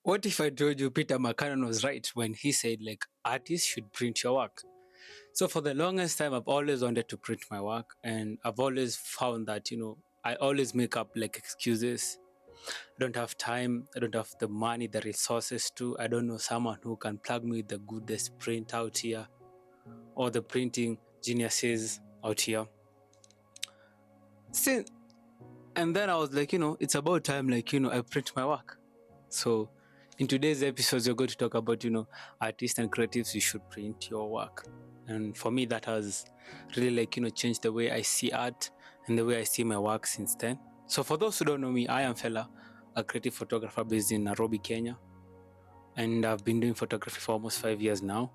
What if I told you Peter McCannon was right when he said like artists should print your work? So for the longest time, I've always wanted to print my work, and I've always found that I always make up like excuses. I don't have time. I don't have the money, the resources to. I don't know someone who can plug me with the goodest print out here, or the printing geniuses out here. Since and then I was like, it's about time, like, I print my work. So in today's episodes, we're going to talk about, artists and creatives, you should print your work. And for me, that has really like, changed the way I see art and the way I see my work since then. So for those who don't know me, I am Fela, a creative photographer based in Nairobi, Kenya. And I've been doing photography for almost 5 years now.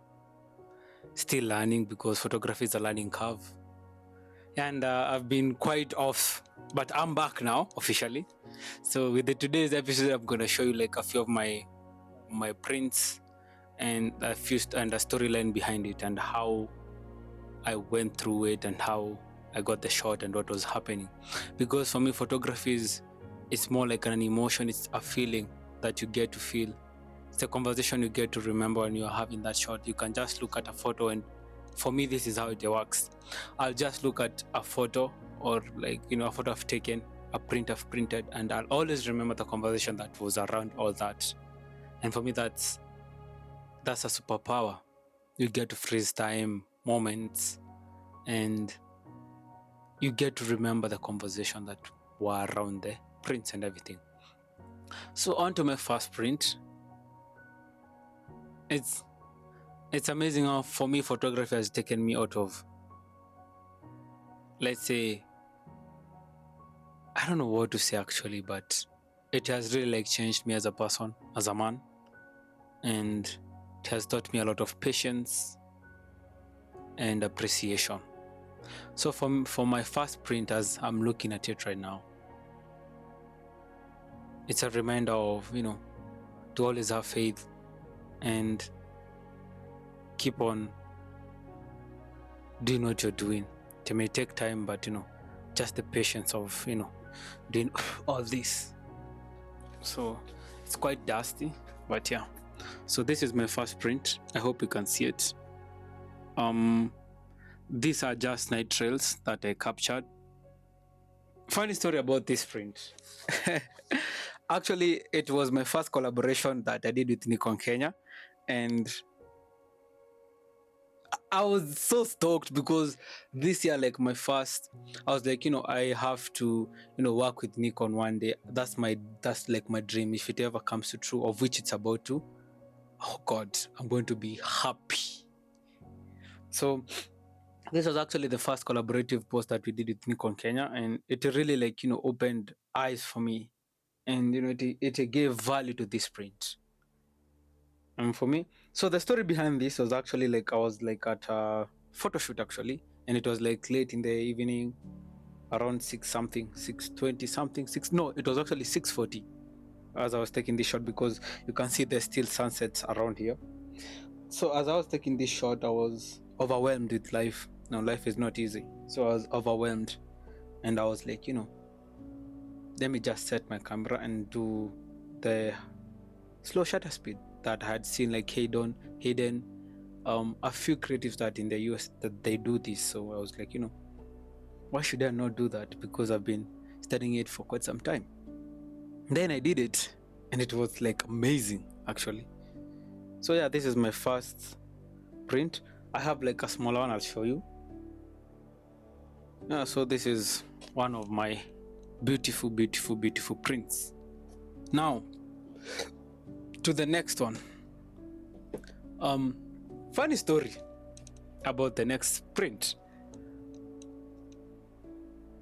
Still learning because photography is a learning curve. And I've been quite off, but I'm back now officially. So with today's episode, I'm gonna show you like a few of my prints and a storyline behind it and how I went through it and how I got the shot and what was happening. Because for me, photography it's more like an emotion. It's a feeling that you get to feel. It's a conversation you get to remember when you're having that shot. You can just look at a photo, and for me, this is how it works. I'll just look at a photo or like, a photo I've taken, a print I've printed, and I'll always remember the conversation that was around all that. And for me, that's a superpower. You get to freeze time, moments, and you get to remember the conversation that were around the prints and everything. So on to my first print. It's amazing how for me photography has taken me out of, let's say, I don't know what to say actually, but it has really like changed me as a person, as a man, and it has taught me a lot of patience and appreciation. So for my first print, as I'm looking at it right now, it's a reminder of, to always have faith and keep on doing what you're doing. It may take time, but just the patience of doing all this. So it's quite dusty, but yeah. So this is my first print. I hope you can see it. These are just night trails that I captured. Funny story about this print. Actually, it was my first collaboration that I did with NIKON Kenya, and I was so stoked because this year, like my first, I was like, I have to, work with NIKON one day. That's like my dream. If it ever comes to true, of which it's about to, oh God, I'm going to be happy. So this was actually the first collaborative post that we did with NIKON Kenya, and it really like, opened eyes for me, and it gave value to this print. And for me, so the story behind this was actually like I was like at a photo shoot actually, and it was like late in the evening, around 6 something, 6:20 something, it was actually 6:40 as I was taking this shot, because you can see there's still sunsets around here. So as I was taking this shot, I was overwhelmed with life. Now life is not easy, so I was overwhelmed, and I was like, let me just set my camera and do the slow shutter speed that I had seen like hidden a few creatives that in the US that they do this. So I was like, why should I not do that? Because I've been studying it for quite some time. Then I did it, and it was like amazing actually. So yeah, this is my first print. I have like a smaller one, I'll show you. Yeah, so this is one of my beautiful prints. Now to the next one. Funny story about the next print.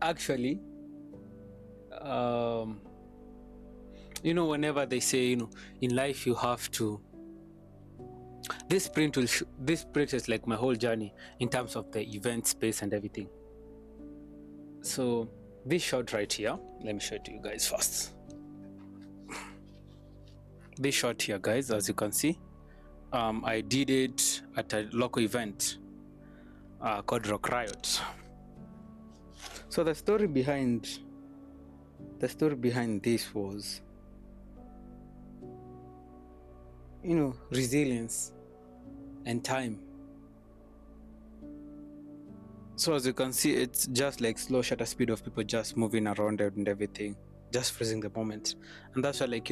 Actually, whenever they say, in life you have to. This print is like my whole journey in terms of the event space and everything. So this shot right here, let me show it to you guys first. This shot here, guys, as you can see, I did it at a local event called Rock Riot. So the story behind this was, resilience and time. So as you can see, it's just like slow shutter speed of people just moving around and everything, just freezing the moment. And that's why, like,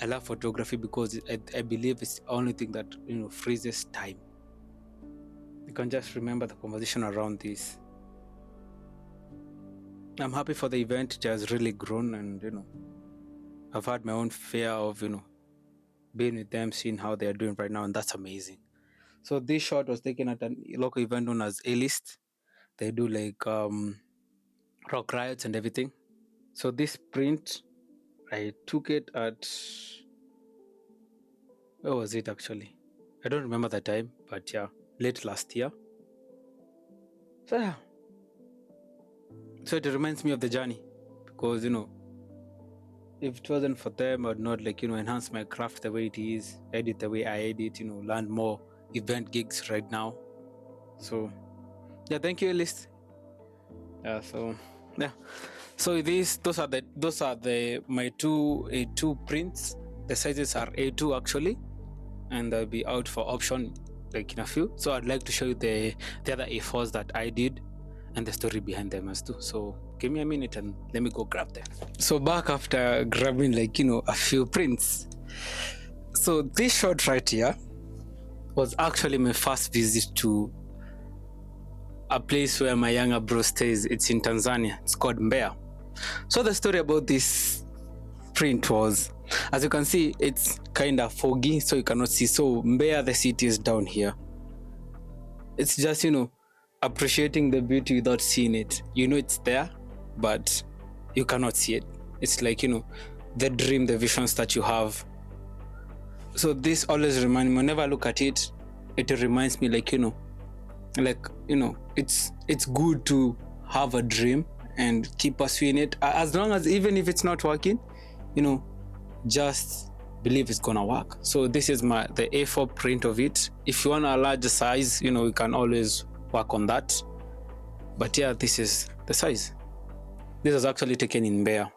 I love photography, because I believe it's the only thing that freezes time. You can just remember the conversation around this. I'm happy for the event. It has really grown, and I've had my own fear of being with them, seeing how they are doing right now, and that's amazing. So this shot was taken at a local event known as A-List. They do like rock riots and everything. So this print, I took it at, where was it actually? I don't remember the time, but yeah, late last year. So yeah, so it reminds me of the journey, because if it wasn't for them, I'd not enhance my craft the way it is, edit the way I edit, learn more event gigs right now. So yeah, thank you, Elist. Yeah, so yeah, so those are my two A2 prints. The sizes are A2 actually, and they'll be out for option like in a few. So I'd like to show you the other A4s that I did and the story behind them as too. So give me a minute and let me go grab them. So back after grabbing a few prints. So this shot right here was actually my first visit to a place where my younger bro stays. It's in Tanzania. It's called Mbeya. So the story about this print was, as you can see, it's kind of foggy, so you cannot see. So Mbeya, the city, is down here. It's just appreciating the beauty without seeing it. It's there, but you cannot see it. It's like the dream, the visions that you have. So this always reminds me, whenever I look at it, it reminds me it's good to have a dream and keep pursuing it, as long as, even if it's not working, just believe it's gonna work. So this is the A4 print of it. If you want a larger size, you can always work on that, but yeah, this is the size. This was actually taken in Mbeya.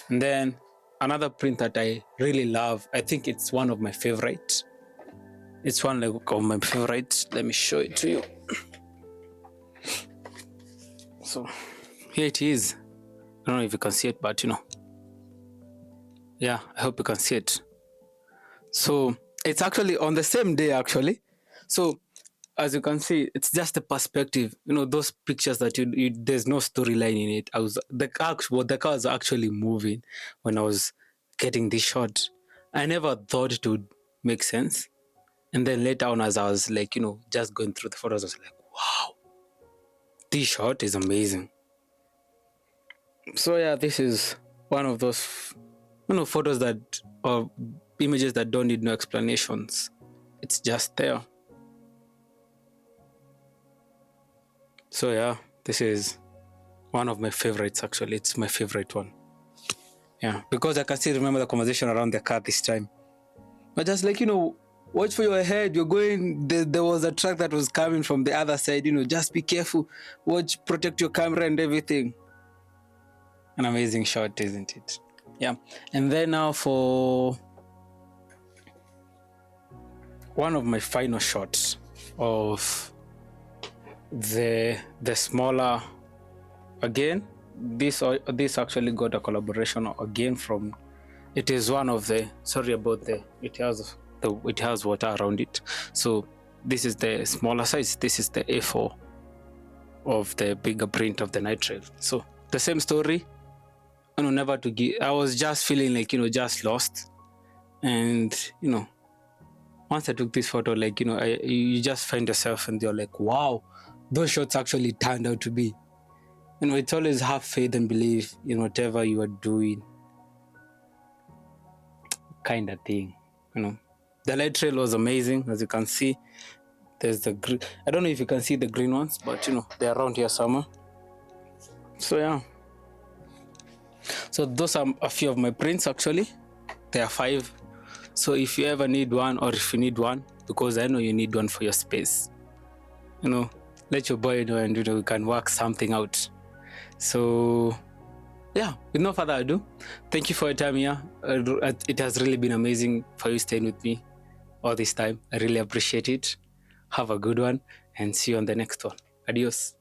And then another print that I really love, I think it's one of my favorites. It's one of my favorites. Let me show it to you. So here it is. I don't know if you can see it, but yeah, I hope you can see it. So it's actually on the same day actually. So as you can see, it's just the perspective. Those pictures that there's no storyline in it. The car was actually moving when I was getting this shot. I never thought it would make sense. And then later on, as I was just going through the photos, I was like, wow, this shot is amazing. So yeah, this is one of those photos or images that don't need no explanations. It's just there. So yeah, this is one of my favorites actually. It's my favorite one. Yeah, because I can still remember the conversation around the car this time. But just watch for your head. You're going, there was a truck that was coming from the other side, just be careful. Watch, protect your camera and everything. An amazing shot, isn't it? Yeah. And then now for one of my final shots of the smaller, again, this actually got a collaboration again from, it is one of the, sorry about it has water around it. So this is the smaller size. This is the A4 of the bigger print of the night trail. So the same story, never to give. I was just feeling just lost, and once I took this photo, you just find yourself and you're like, wow, those shots actually turned out to be. It's always have faith and believe in whatever you are doing, kind of thing. The light trail was amazing, as you can see. There's the green. I don't know if you can see the green ones, but they're around here somewhere. So yeah. So those are a few of my prints actually. There are 5. So if you ever need one, or if you need one, because I know you need one for your space, let your boy know, and we can work something out. So yeah, with no further ado, thank you for your time here. It has really been amazing for you staying with me. all this time. I really appreciate it. Have a good one and see you on the next one. Adios.